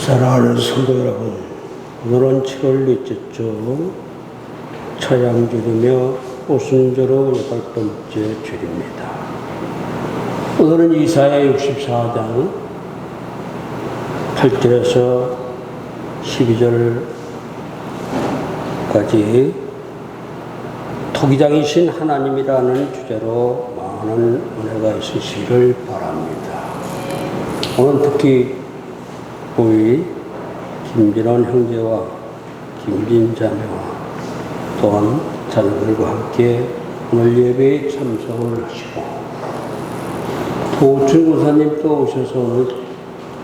사랑하는 성도 여러분, 오늘은 7월 넷째 주 차양주이며 오순절의 8번째 주일입니다. 오늘은 이사야 64장 8절에서 12절까지 토기장이신 하나님이라는 주제로 많은 은혜가 있으시기를 바랍니다. 오늘 특히 우리 김진원 형제와 김진 자매와 또한 자녀들과 함께 오늘 예배에 참석을 하시고 또 중구사님도 오셔서 오늘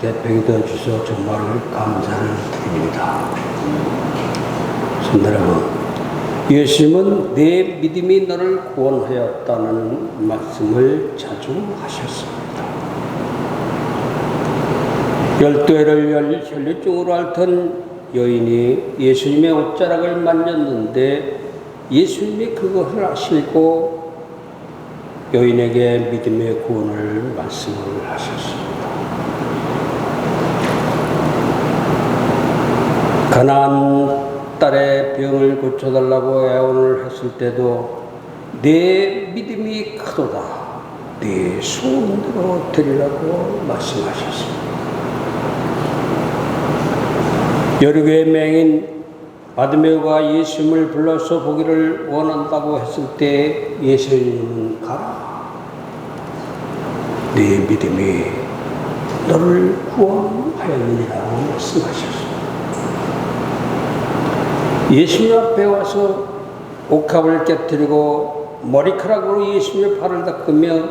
대표가 되어주셔서 정말 감사를 드립니다. 성도 여러분, 예수님은 내 믿음이 너를 구원하였다는 말씀을 자주 하셨습니다. 12해를 혈류증으로 앓던 여인이 예수님의 옷자락을 만졌는데 예수님이 그것을 아시고 여인에게 믿음의 구원을 말씀을 하셨습니다. 가나안 딸의 병을 고쳐달라고 애원을 했을 때도 내 믿음이 크도다, 네 소원대로 되리라고 말씀하셨습니다. 여리고의 맹인 바드메오가 예수님을 불러서 보기를 원한다고 했을 때 예수님은 가라, 네 믿음이 너를 구원하였느니라고 말씀하셨습니다. 예수님 앞에 와서 옥합을 깨뜨리고 머리카락으로 예수님의 발을 닦으며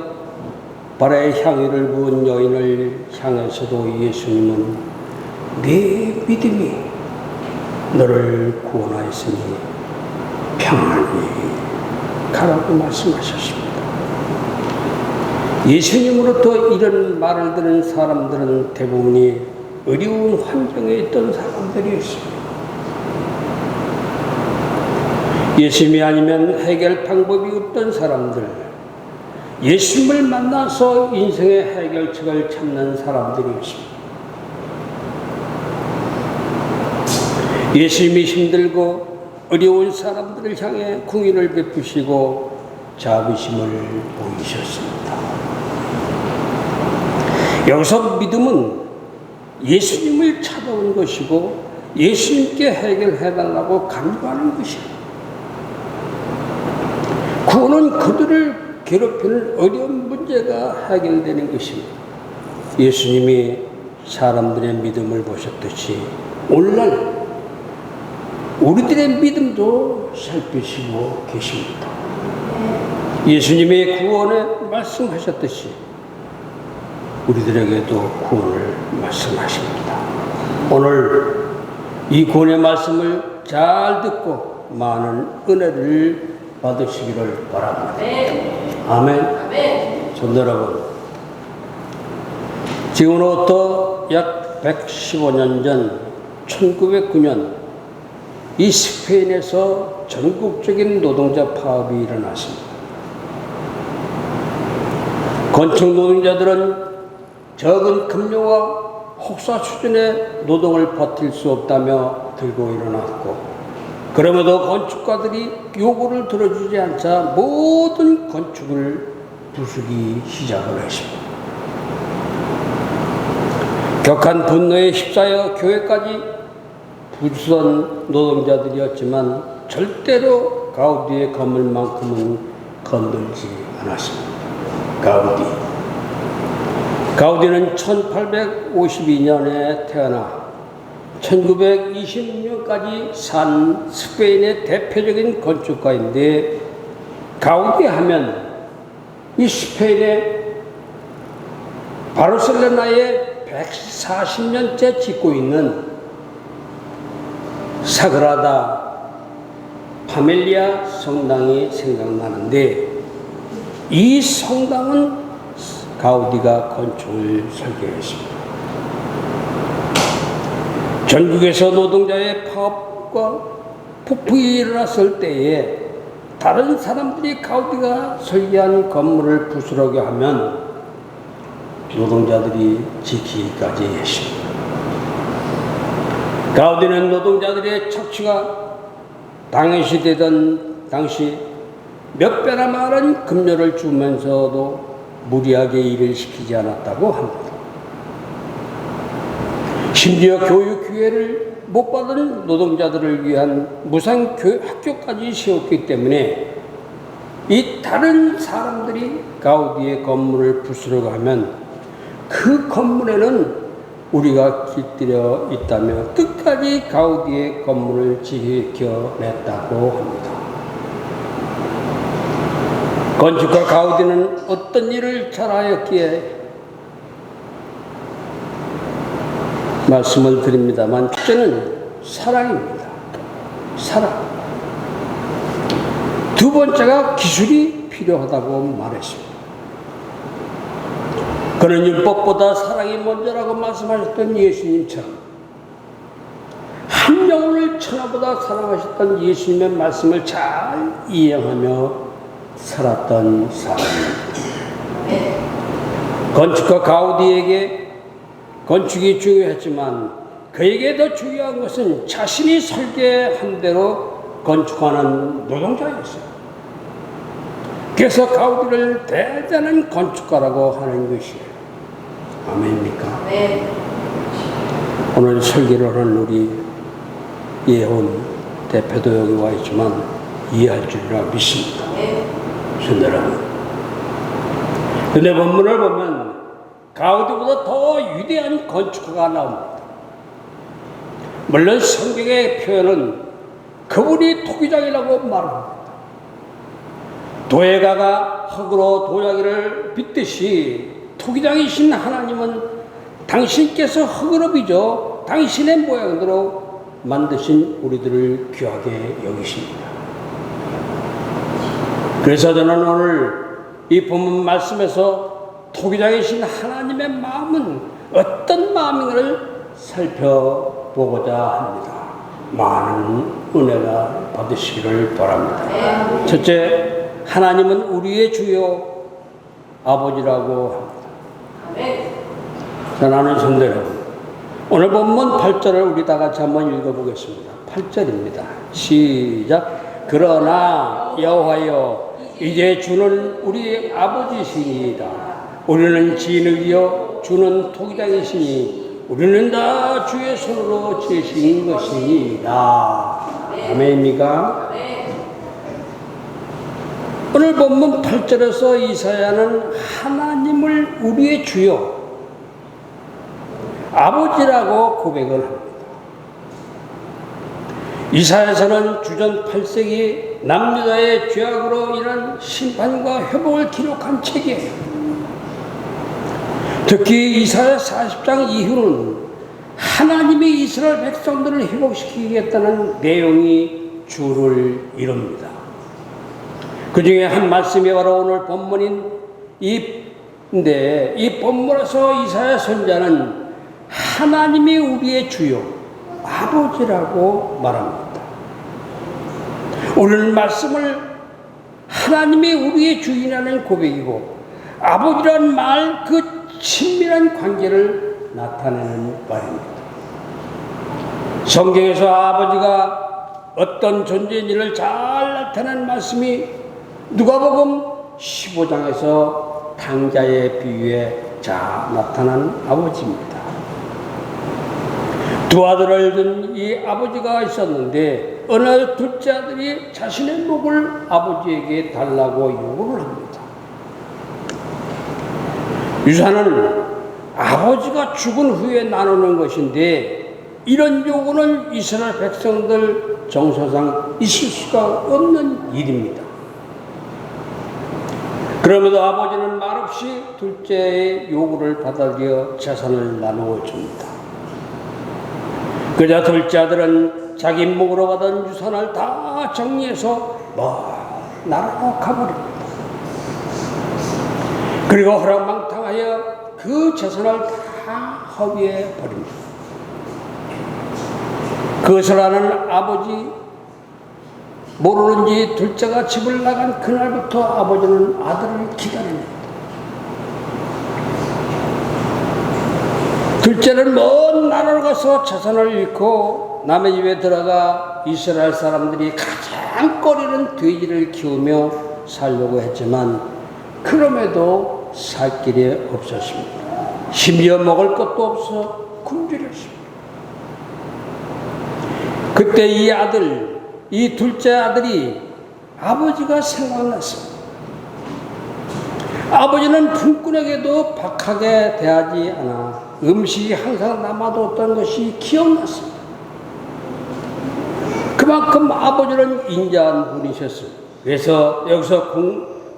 발에 향유를 부은 여인을 향해서도 예수님은 네 믿음이 너를 구원하였으니 평안히 가라고 말씀하셨습니다. 예수님으로부터 이런 말을 들은 사람들은 대부분이 어려운 환경에 있던 사람들이었습니다. 예수님이 아니면 해결 방법이 없던 사람들, 예수님을 만나서 인생의 해결책을 찾는 사람들이었습니다. 예수님이 힘들고 어려운 사람들을 향해 긍휼을 베푸시고 자비심을 보이셨습니다. 여기서 믿음은 예수님을 찾아온 것이고 예수님께 해결해달라고 간구하는 것입니다. 구원은 그들을 괴롭히는 어려운 문제가 해결되는 것입니다. 예수님이 사람들의 믿음을 보셨듯이 오늘날 우리들의 믿음도 살피시고 계십니다. 예수님의 구원에 말씀하셨듯이 우리들에게도 구원을 말씀하십니다. 오늘 이 구원의 말씀을 잘 듣고 많은 은혜를 받으시기를 바랍니다. 아멘. 아멘. 성도 여러분, 지금으로부터 약 115년 전 1909년 이 스페인에서 전국적인 노동자 파업이 일어났습니다. 건축 노동자들은 적은 급료와 혹사 수준의 노동을 버틸 수 없다며 들고 일어났고, 그럼에도 건축가들이 요구를 들어주지 않자 모든 건축을 부수기 시작을 했습니다. 격한 분노에 휩싸여 교회까지 부수던 노동자들이었지만 절대로 가우디의 건물만큼은 건들지 않았습니다. 가우디는 1852년에 태어나 1926년까지 산 스페인의 대표적인 건축가인데, 가우디 하면 이 스페인의 바르셀로나에 140년째 짓고 있는 사그라다 파밀리아 성당이 생각나는데, 이 성당은 가우디가 건축을 설계했습니다. 전국에서 노동자의 파업과 폭풍이 일어났을 때에 다른 사람들이 가우디가 설계한 건물을 부수려고 하면 노동자들이 지키기까지 했습니다. 가우디는 노동자들의 착취가 당시되던 당시 몇 배나 많은 급료를 주면서도 무리하게 일을 시키지 않았다고 합니다. 심지어 교육 기회를 못 받은 노동자들을 위한 무상 학교까지 세웠기 때문에 이 다른 사람들이 가우디의 건물을 부수러 가면 그 건물에는 우리가 깃들여 있다며 끝까지 가우디의 건물을 지켜냈다고 합니다. 건축가 가우디는 어떤 일을 잘하였기에 말씀을 드립니다만 첫째는 사랑입니다. 사랑. 두 번째가 기술이 필요하다고 말했습니다. 그는 율법보다 사랑이 먼저라고 말씀하셨던 예수님처럼 한 영혼을 천하보다 사랑하셨던 예수님의 말씀을 잘 이행하며 살았던 사람입니다. 건축가 가우디에게 건축이 중요했지만 그에게 더 중요한 것은 자신이 설계한 대로 건축하는 노동자였어요. 그래서 가우디를 대단한 건축가라고 하는 것이에요. 아멘입니까? 네. 오늘 설계를 하는 우리 예원 대표도 여기 와 있지만 이해할 줄이라 믿습니다. 네. 여러분. 근데 본문을 보면 가우디보다 더 위대한 건축가가 나옵니다. 물론 성경의 표현은 그분이 토기장이라고 말합니다. 도예가가 흙으로 도자기를 빚듯이 토기장이신 하나님은 당신께서 흙으로 빚어 당신의 모양대로 만드신 우리들을 귀하게 여기십니다. 그래서 저는 오늘 이 본문 말씀에서 토기장이신 하나님의 마음은 어떤 마음인가를 살펴보고자 합니다. 많은 은혜가 받으시기를 바랍니다. 첫째, 하나님은 우리의 주요 아버지라고 합니다. 사랑하는 성도 여러분, 오늘 본문 8절을 우리 다 같이 한번 읽어보겠습니다. 8절입니다. 시작. 그러나 여호와여, 이제 주는 우리 아버지시니이다. 우리는 진흙이여 주는 토기장이시니 우리는 다 주의 손으로 지으신 것이니이다. 아멘입니까? 오늘 본문 8절에서 이사야는 하나님을 우리의 주요 아버지라고 고백을 합니다. 이사야서는 주전 8세기 남유다의 죄악으로 인한 심판과 회복을 기록한 책이에요. 특히 이사야 40장 이후는 하나님이 이스라엘 백성들을 회복시키겠다는 내용이 주를 이룹니다. 그 중에 한 말씀이 바로 오늘 본문인데, 이 본문에서 이사야 선지자는 하나님이 우리의 주요 아버지라고 말합니다. 우리는 말씀을 하나님이 우리의 주인이라는 고백이고, 아버지란 말 그 친밀한 관계를 나타내는 말입니다. 성경에서 아버지가 어떤 존재인지를 잘 나타낸 말씀이 누가복음 15장에서 탕자의 비유에 잘 나타난 아버지입니다. 두 아들을 둔 이 아버지가 있었는데 어느 날 둘째 아들이 자신의 목을 아버지에게 달라고 요구를 합니다. 유산은 아버지가 죽은 후에 나누는 것인데 이런 요구는 이스라엘 백성들 정서상 있을 수가 없는 일입니다. 그럼에도 아버지는 말없이 둘째의 요구를 받아들여 재산을 나누어 줍니다. 그자 둘째 아들은 자기 목으로 받은 유산을 다 정리해서 나라로 가버립니다. 그리고 허랑방탕하여 그 재산을 다 허비해 버립니다. 그것을 아는 아버지 모르는지 둘째가 집을 나간 그날부터 아버지는 아들을 기다립니다. 둘째는 먼 나라로 가서 자손을 잃고 남의 집에 들어가 이스라엘 사람들이 가장 꺼리는 돼지를 키우며 살려고 했지만 그럼에도 살 길이 없었습니다. 심지어 먹을 것도 없어 굶주렸습니다. 그때 이 둘째 아들이 아버지가 생각났습니다. 아버지는 품꾼에게도 박하게 대하지 않아 음식이 항상 남아뒀던 것이 기억났습니다. 그만큼 아버지는 인자한 분이셨습니다. 그래서 여기서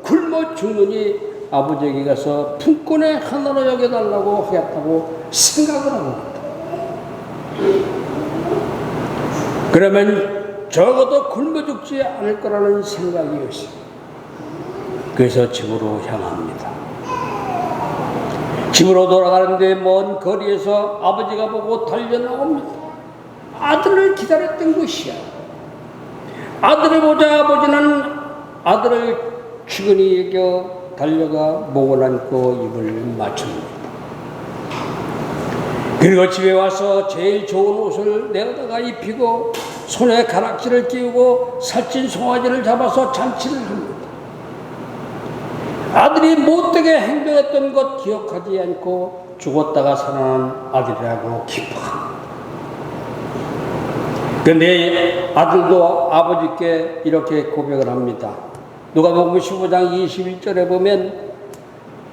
굶어 죽느니 아버지에게 가서 품꾼의 하나로 여겨달라고 하겠다고 생각을 합니다. 그러면 적어도 굶어 죽지 않을 거라는 생각이었습니다. 그래서 집으로 향합니다. 집으로 돌아가는데 먼 거리에서 아버지가 보고 달려나옵니다. 아들을 기다렸던 것이야. 아들을 보자 아버지는 아들을 측은히 여겨 달려가 목을 안고 입을 맞춥니다. 그리고 집에 와서 제일 좋은 옷을 내어다가 입히고 손에 가락지를 끼우고 살찐 송아지를 잡아서 잔치를 합니다. 아들이 못되게 행동했던 것 기억하지 않고 죽었다가 살아난 아들이라고 기뻐합니다. 그런데 아들도 아버지께 이렇게 고백을 합니다. 누가복음 15장 21절에 보면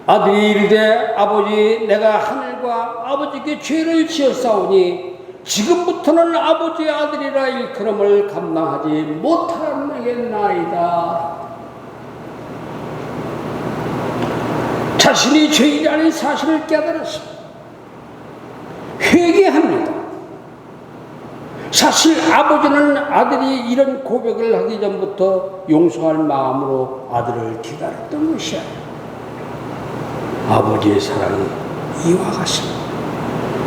아들이 이르되 아버지 내가 하늘과 아버지께 죄를 지었사오니 지금부터는 아버지의 아들이라 일컬음을 감당하지 못하겠나이다. 자신이 죄인이라는 사실을 깨달았습니다. 회개합니다. 사실 아버지는 아들이 이런 고백을 하기 전부터 용서할 마음으로 아들을 기다렸던 것이야. 아버지의 사랑이 이와 같습니다.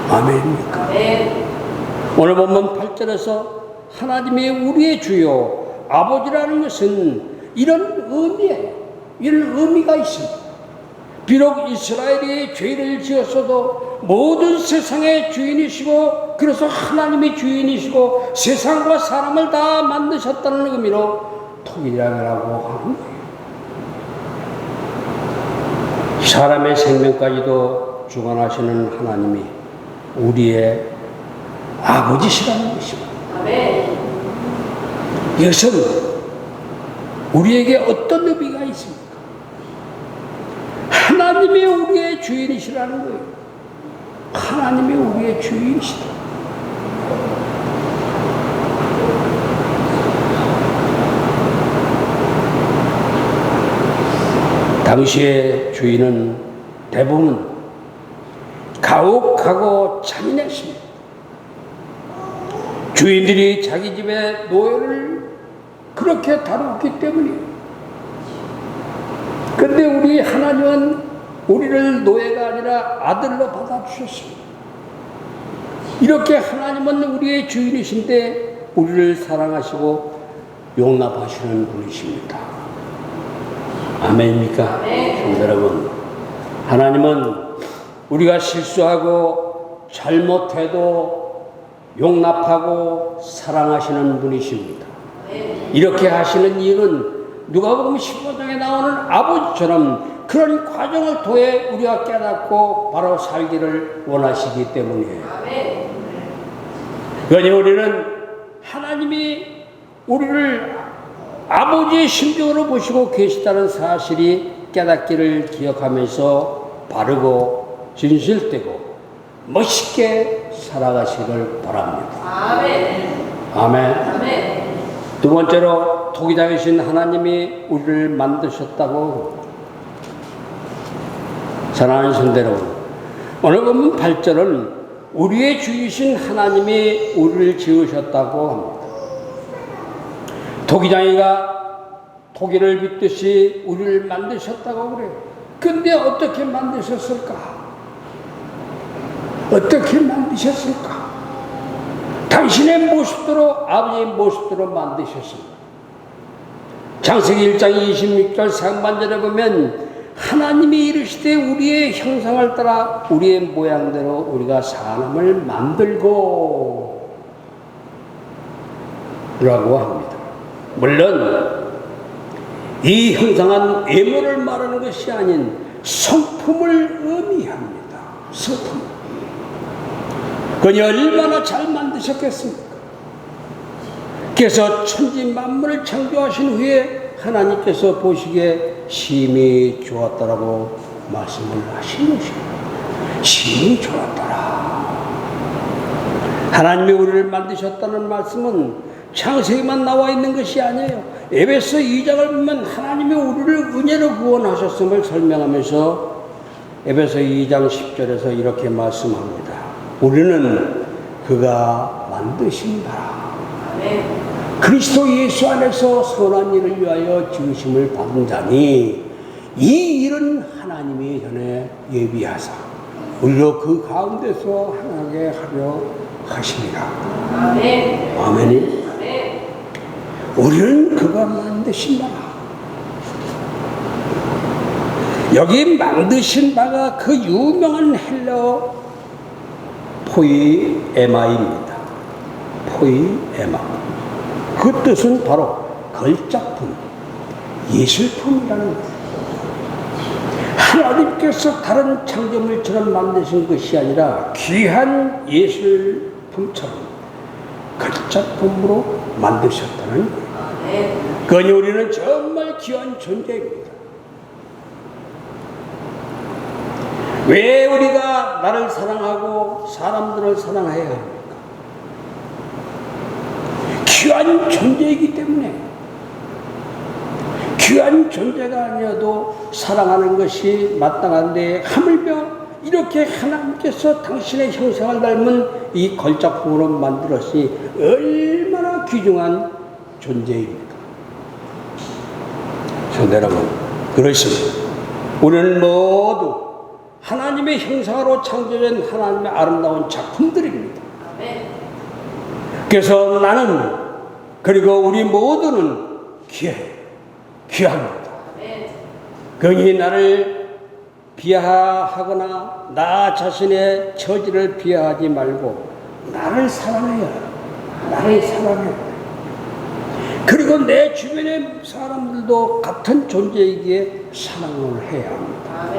아멘입니까? 네. 오늘 본문 8절에서 하나님이 우리의 주요 아버지라는 것은 이런 의미예요. 이런 의미가 있습니다. 비록 이스라엘이 죄를 지었어도 모든 세상의 주인이시고 그래서 하나님이 주인이시고 세상과 사람을 다 만드셨다는 의미로 통일이라고 하는 거예요. 사람의 생명까지도 주관하시는 하나님이 우리의 아버지시라는 것입니다. 이것은 우리에게 어떤 의미가 있습니까? 하나님이 우리의 주인이시라는 거예요. 하나님이 우리의 주인이시다. 당시의 주인은 대부분 가혹하고 잔인했습니다. 주인들이 자기 집의 노예를 그렇게 다루었기 때문이에요. 그런데 우리 하나님은 우리를 노예가 아니라 아들로 받아주셨습니다. 이렇게 하나님은 우리의 주인이신데 우리를 사랑하시고 용납하시는 분이십니다. 아멘입니까? 네. 여러분, 하나님은 우리가 실수하고 잘못해도 용납하고 사랑하시는 분이십니다. 네. 이렇게 하시는 이유는 누가복음 15장에 나오는 아버지처럼 그런 과정을 통해 우리가 깨닫고 바로 살기를 원하시기 때문이에요. 그러니 우리는 하나님이 우리를 아버지의 심정으로 보시고 계시다는 사실이 깨닫기를 기억하면서 바르고 진실되고 멋있게 살아가시길 바랍니다. 아멘. 아멘. 아멘. 두 번째로 토기장이신 하나님이 우리를 만드셨다고. 사랑하는 성도 여러분, 오늘 보면 8절은 우리의 주이신 하나님이 우리를 지으셨다고 합니다. 토기장이가 토기를 빗듯이 우리를 만드셨다고 그래요. 근데 어떻게 만드셨을까? 어떻게 만드셨을까? 당신의 모습대로, 아버지의 모습대로 만드셨습니다. 창세기 1장 26절 상반절에 보면 하나님이 이르시되 우리의 형상을 따라 우리의 모양대로 우리가 사람을 만들고 라고 합니다. 물론 이 형상은 외모를 말하는 것이 아닌 성품을 의미합니다. 성품. 그니 얼마나 잘 만드셨겠습니까? 그래서 천지 만물을 창조하신 후에 하나님께서 보시기에 심히 좋았다라고 말씀을 하신 것입니다. 심히 좋았더라. 하나님이 우리를 만드셨다는 말씀은 창세기만 나와 있는 것이 아니에요. 에베소 2장을 보면 하나님이 우리를 은혜로 구원하셨음을 설명하면서 에베소 2장 10절에서 이렇게 말씀합니다. 우리는 그가 만드신 바라. 그리스도 예수 안에서 선한 일을 위하여 지으심을 받은 자니 이 일은 하나님이 전에 예비하사 우리로 그 가운데서 행하게 하려 하십니다. 아멘이. 우리는 그가 만드신 바라. 여기 만드신 바가 그 유명한 헬라어 포이에마입니다. 포이에마. 그 뜻은 바로 걸작품, 예술품이라는 거예요. 하나님께서 다른 창조물처럼 만드신 것이 아니라 귀한 예술품처럼 걸작품으로 만드셨다는 거예요. 그러니 우리는 정말 귀한 존재입니다. 왜 우리가 나를 사랑하고 사람들을 사랑해야 합니까? 귀한 존재이기 때문에. 귀한 존재가 아니어도 사랑하는 것이 마땅한데 하물며 이렇게 하나님께서 당신의 형상을 닮은 이 걸작품으로 만들었으니 얼마나 귀중한 존재입니까? 성도 여러분, 그렇습니다. 우리는 모두 하나님의 형상으로 창조된 하나님의 아름다운 작품들입니다. 그래서 나는 그리고 우리 모두는 귀합니다. 그러니 나를 비하하거나 나 자신의 처지를 비하하지 말고 나를 사랑해요. 나를 사랑해. 그리고 내 주변의 사람들도 같은 존재이기에 사랑을 해야 합니다.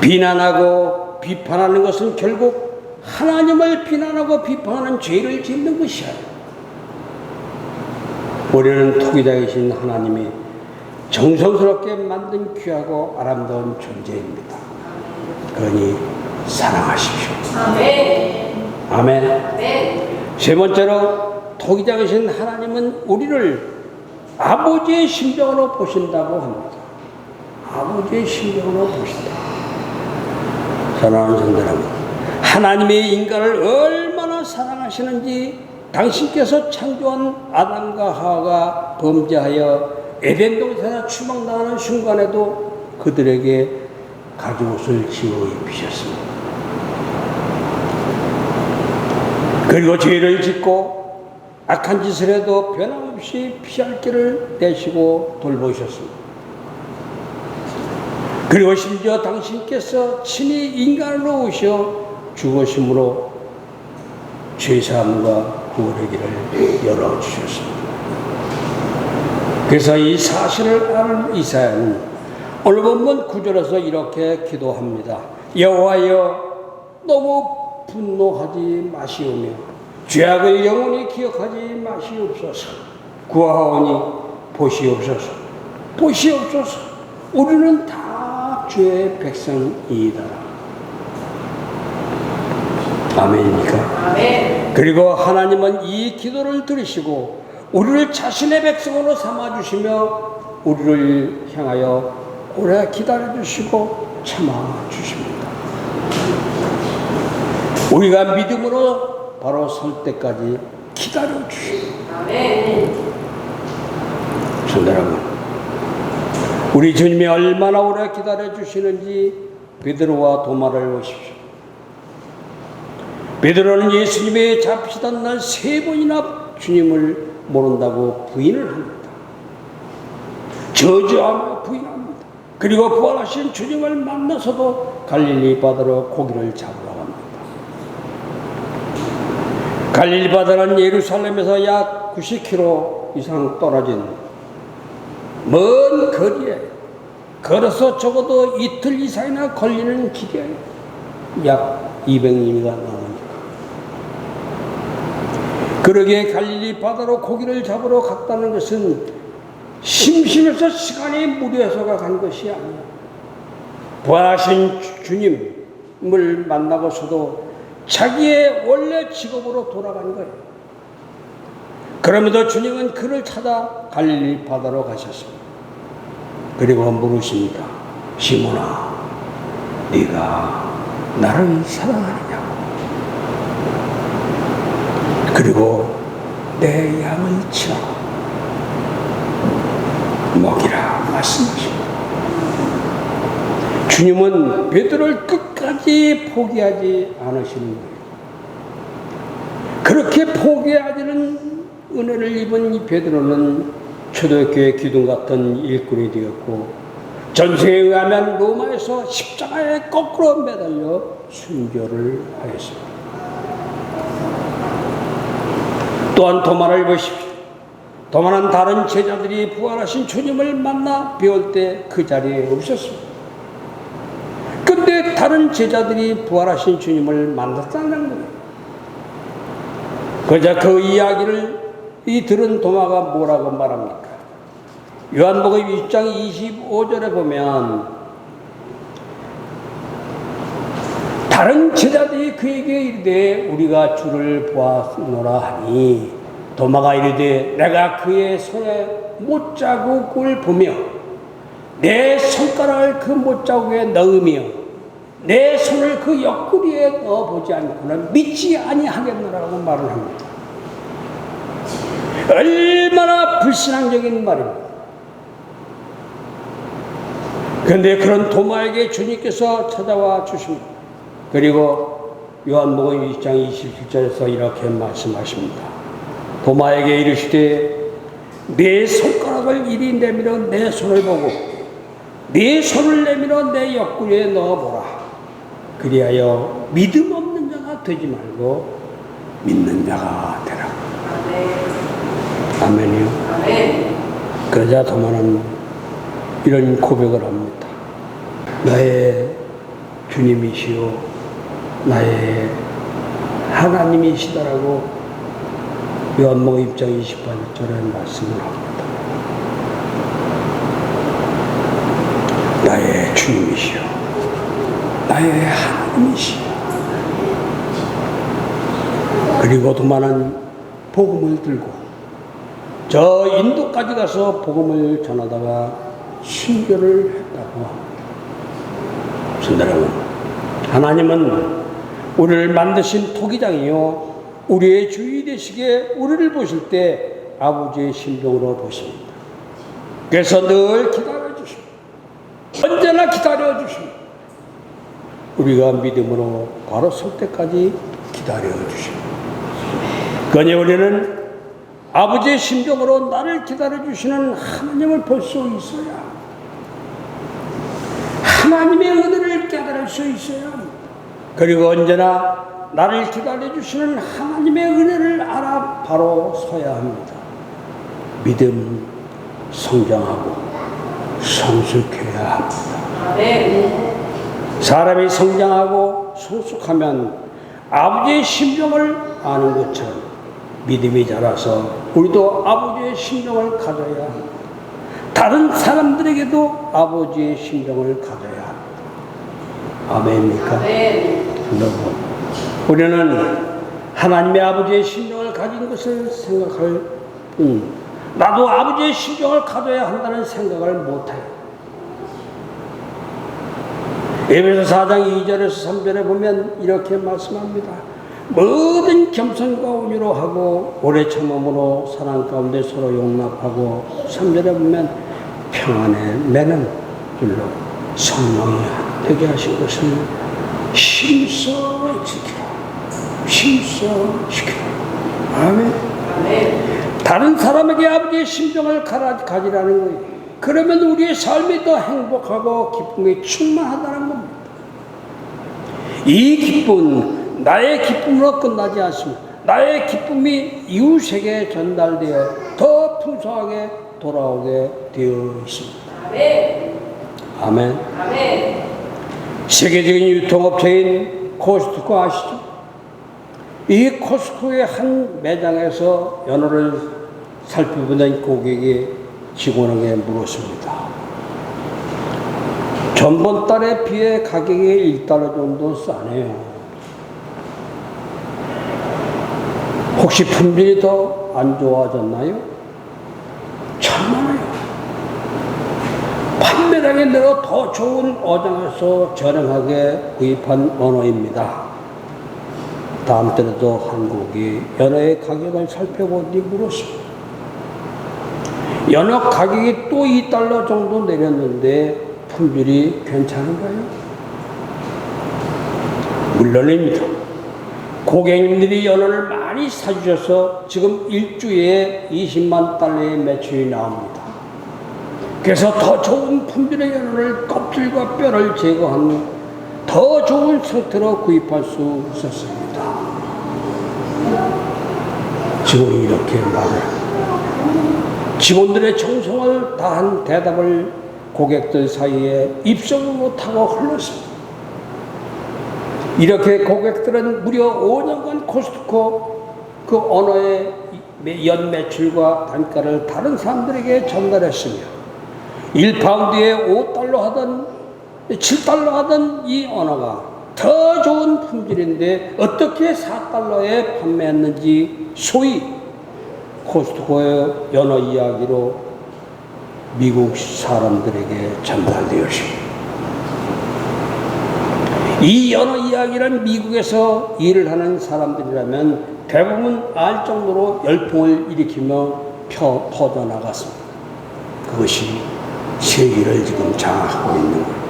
비난하고 비판하는 것은 결국 하나님을 비난하고 비판하는 죄를 짓는 것이야. 우리는 토기자이신 하나님이 정성스럽게 만든 귀하고 아름다운 존재입니다. 그러니 사랑하십시오. 아멘. 세 번째로 토기자이신 하나님은 우리를 아버지의 심정으로 보신다고 합니다. 아버지의 심정으로 보신다. 사랑하는 성도 여러분, 하나님의 인간을 얼마나 사랑하시는지 당신께서 창조한 아담과 하와가 범죄하여 에덴 동산에 추방당하는 순간에도 그들에게 가죽옷을 지어 입히셨습니다. 그리고 죄를 짓고 악한 짓을 해도 변함없이 피할 길을 내시고 돌보셨습니다. 그리고 심지어 당신께서 친히 인간으로 오셔 죽으심으로 죄사함과 구원의 길을 열어주셨습니다. 그래서 이 사실을 아는 이사야는 오늘 본문 9절에서 이렇게 기도합니다. 여호와여, 너무 분노하지 마시오며 죄악을 영원히 기억하지 마시옵소서. 구하오니 보시옵소서. 보시옵소서. 우리는 다 죄의 백성이다. 아멘입니까? 아멘. 그리고 하나님은 이 기도를 들으시고 우리를 자신의 백성으로 삼아주시며 우리를 향하여 오래 기다려주시고 참아주십니다. 우리가 믿음으로 바로 설 때까지 기다려주십니다. 아멘. 성도 여러분, 우리 주님이 얼마나 오래 기다려주시는지 베드로와 도마를 보십시오. 베드로는 예수님의 잡히던 날 3번이나 주님을 모른다고 부인을 합니다. 저주하며 부인합니다. 그리고 부활하신 주님을 만나서도 갈릴리 바다로 고기를 잡으러 갑니다. 갈릴리 바다는 예루살렘에서 약 90km 이상 떨어진 먼 거리에 걸어서 적어도 이틀 이상이나 걸리는 길이에요. 약 200리가 나오니까. 그러기에 갈릴리 바다로 고기를 잡으러 갔다는 것은 심심해서 시간이 무리해서가 간 것이 아니야. 부활하신 주님을 만나고서도 자기의 원래 직업으로 돌아간 거예요. 그럼에도 주님은 그를 찾아 갈릴리 바다로 가셨습니다. 그리고 물으십니다. 시몬아, 네가 나를 사랑하느냐고. 그리고 내 양을 치라 먹이라 말씀하십니다. 주님은 베드로를 끝까지 포기하지 않으시는 거예요. 그렇게 포기하지는 은혜를 입은 이 베드로는 초대교회 기둥 같은 일꾼이 되었고, 전쟁에 의하면 로마에서 십자가에 거꾸로 매달려 순교를 하였습니다. 또한 도마를 보십시오. 도마는 다른 제자들이 부활하신 주님을 만나 배울 때 그 자리에 없었습니다. 근데 다른 제자들이 부활하신 주님을 만났다는 거예요. 그저 그 이야기를 들은 도마가 뭐라고 말합니까? 요한복음 6장 25절에 보면 다른 제자들이 그에게 이르되 우리가 주를 보았노라 하니, 도마가 이르되 내가 그의 손에 못자국을 보며 내 손가락을 그 못자국에 넣으며 내 손을 그 옆구리에 넣어보지 않고는 믿지 아니하겠노라고 말을 합니다. 얼마나 불신앙적인 말입니다. 그런데 그런 도마에게 주님께서 찾아와 주십니다. 그리고 요한복음 2장 27절에서 이렇게 말씀하십니다. 도마에게 이르시되 내 손가락을 이리 내밀어 내 손을 보고 내 손을 내밀어 내 옆구리에 넣어보라. 그리하여 믿음 없는 자가 되지 말고 믿는 자가 되라. 아멘이요. 아멘. 그러자 도마는 이런 고백을 합니다. 나의 주님이시오, 나의 하나님이시다라고 요한복음 6장 28절에 말씀을 합니다. 나의 주님이시오, 나의 하나님이시오. 그리고 도마는 복음을 들고 저 인도까지 가서 복음을 전하다가 순교를 했다고 합니다. 여러분, 하나님은 우리를 만드신 토기장이요, 우리의 주인 되시기에 우리를 보실 때 아버지의 심정으로 보십니다. 그래서 늘 기다려주십니다. 언제나 기다려주십니다. 우리가 믿음으로 바로 설 때까지 기다려주십니다. 그러니 우리는 아버지의 심정으로 나를 기다려주시는 하나님을 볼 수 있어야, 하나님의 은혜를 깨달을 수 있어야, 그리고 언제나 나를 기다려주시는 하나님의 은혜를 알아 바로 서야 합니다. 믿음 성장하고 성숙해야 합니다. 네. 사람이 성장하고 성숙하면 아버지의 심정을 아는 것처럼 믿음이 자라서 우리도 아버지의 심정을 가져야 합니다. 다른 사람들에게도 아버지의 심정을 가져야 합니다. 아멘입니까? 아멘. 여러분, 우리는 하나님의 아버지의 심정을 가진 것을 생각할 뿐, 나도 아버지의 심정을 가져야 한다는 생각을 못해요. 에베소 4장 2절에서 3절에 보면 이렇게 말씀합니다. 모든 겸손과 온유로 하고 오래 참음으로 사랑 가운데 서로 용납하고, 3절에 보면 평안에 매는 줄로 성령이 되게 하신 것을 힘써 지키라. 힘써 지키라. 아멘. 아멘. 다른 사람에게 아버지의 심정을 가지라는 거예요. 그러면 우리의 삶이 더 행복하고 기쁨이 충만하다는 겁니다. 이 기쁨은 나의 기쁨으로 끝나지 않습니다. 나의 기쁨이 이웃에게 전달되어 더 풍성하게 돌아오게 되어 있습니다. 아멘. 아멘. 세계적인 유통업체인 코스트코 아시죠? 이 코스트코의 한 매장에서 연어를 살펴보던 고객이 직원에게 물었습니다. 전번 달에 비해 가격이 1달러 정도 싸네요. 혹시 품질이 더 안 좋아졌나요? 참말이에요. 판매량이 늘어 더 좋은 어장에서 저렴하게 구입한 연어입니다. 다음 때에도 한국이 연어의 가격을 살펴보니 물었습니다. 연어 가격이 또 2달러 정도 내렸는데 품질이 괜찮은가요? 물론입니다. 고객님들이 연어를 많이 사주셔서 지금 일주일에 20만 달러의 매출이 나옵니다. 그래서 더 좋은 품질의 연어를 껍질과 뼈를 제거한 더 좋은 상태로 구입할 수 있었습니다. 직원이 이렇게 말을 직원들의 정성을 다한 대답을 고객들 사이에 입속을 못하고 흘렀습니다. 이렇게 고객들은 무려 5년간 코스트코 그 언어의 연 매출과 단가를 다른 사람들에게 전달했으며 1파운드에 5달러 하던 7달러 하던 이 언어가 더 좋은 품질인데 어떻게 4달러에 판매했는지 소위 코스트코의 연어 이야기로 미국 사람들에게 전달되었습니다. 이 연어 이야기는 미국에서 일을 하는 사람들이라면 대부분 알 정도로 열풍을 일으키며 퍼져나갔습니다. 그것이 세계를 지금 장악하고 있는 거예요.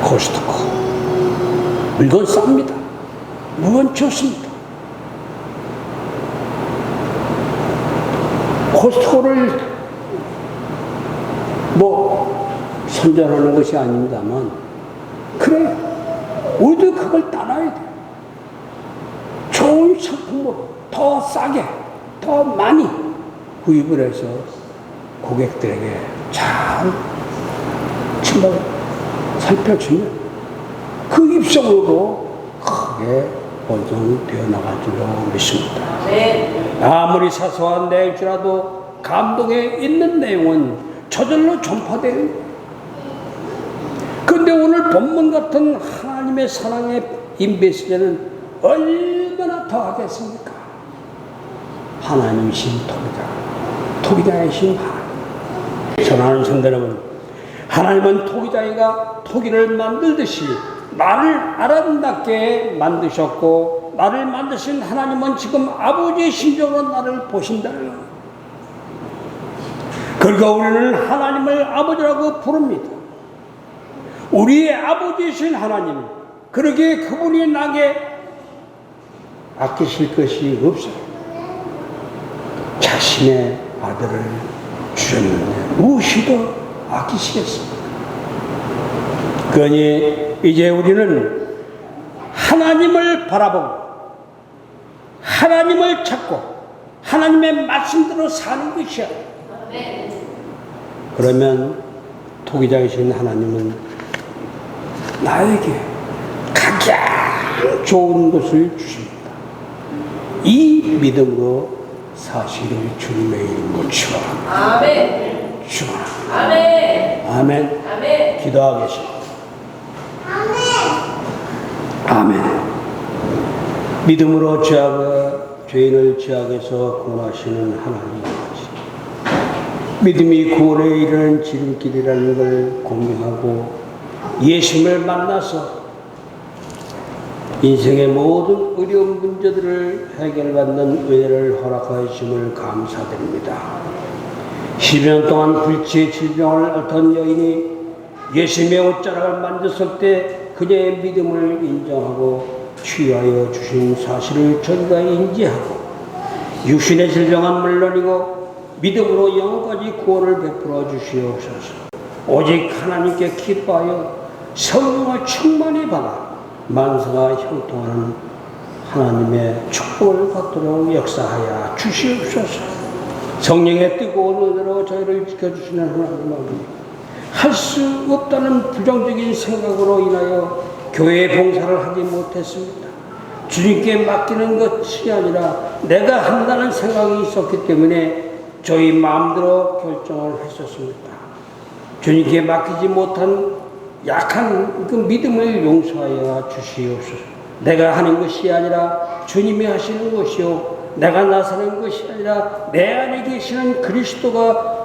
코스트코. 물건 쌉니다. 물건 좋습니다. 코스트코를 선전하는 것이 아닙니다만 그래, 우리도 그걸 따라야 돼요. 좋은 상품으로 더 싸게, 더 많이 구입을 해서 고객들에게 잘 정말 살펴주면 그 입성으로도 크게 번성되어 나갈 줄로 믿습니다. 아무리 사소한 내용일지라도 감동에 있는 내용은 저절로 전파되는. 그런데 오늘 본문 같은 하나님의 사랑의 메시지는 얼마나 더 하겠습니까? 하나님이신 토기장이신 하나님. 전하는 성도 여러분, 하나님은 토기장이가 토기를 만들듯이 나를 아름답게 만드셨고 나를 만드신 하나님은 지금 아버지의 심정으로 나를 보신다는 거예요. 그러니까 우리는 하나님을 아버지라고 부릅니다. 우리의 아버지이신 하나님, 그러기에 그분이 나게 아끼실 것이 없어요. 자신의 아들을 주셨는데 무엇이 더 아끼시겠습니까? 그러니 이제 우리는 하나님을 바라보고 하나님을 찾고 하나님의 말씀대로 사는 것이야. 그러면 토기장이신 하나님은 나에게 가장 좋은 것을 주십니다. 이 믿음으로 사실을 주님의 이름으로 축원합니다. 아멘. 축원합니다. 아멘. 아멘. 아멘. 기도하겠습니다. 아멘. 믿음으로 죄인을 죄악에서 구원하시는 하나님 아버지, 믿음이 구원에 이르는 지름길이라는 걸 공유하고 예수님을 만나서 인생의 모든 어려운 문제들을 해결받는 은혜를 허락하여 주심을 감사드립니다. 10년 동안 불치의 질병을 앓던 여인이 예수님의 옷자락을 만졌을 때 그녀의 믿음을 인정하고 치유하여 주신 사실을 저희가 인지하고 육신의 질병은 물론이고 믿음으로 영까지 구원을 베풀어 주시옵소서. 오직 하나님께 기뻐하여 성령을 충만히 받아 만사가 형통하는 하나님의 축복을 받도록 역사하여 주시옵소서. 성령의 뜨거운 은혜로 저희를 지켜주시는 하나님 아버지, 할 수 없다는 부정적인 생각으로 인하여 교회 봉사를 하지 못했습니다. 주님께 맡기는 것이 아니라 내가 한다는 생각이 있었기 때문에 저희 마음대로 결정을 했었습니다. 주님께 맡기지 못한 약한 그 믿음을 용서하여 주시옵소서. 내가 하는 것이 아니라 주님이 하시는 것이요, 내가 나서는 것이 아니라 내 안에 계시는 그리스도가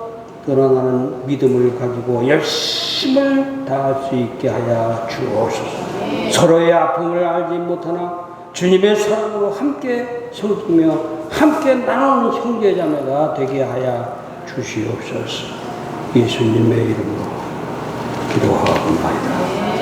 드러나는 믿음을 가지고 열심을 다할 수 있게 하여 주옵소서. 서로의 아픔을 알지 못하나 주님의 사랑으로 함께 섬기며 함께 나누는 형제자매가 되게 하여 주시옵소서. 예수님의 이름으로 기도하옵나이다.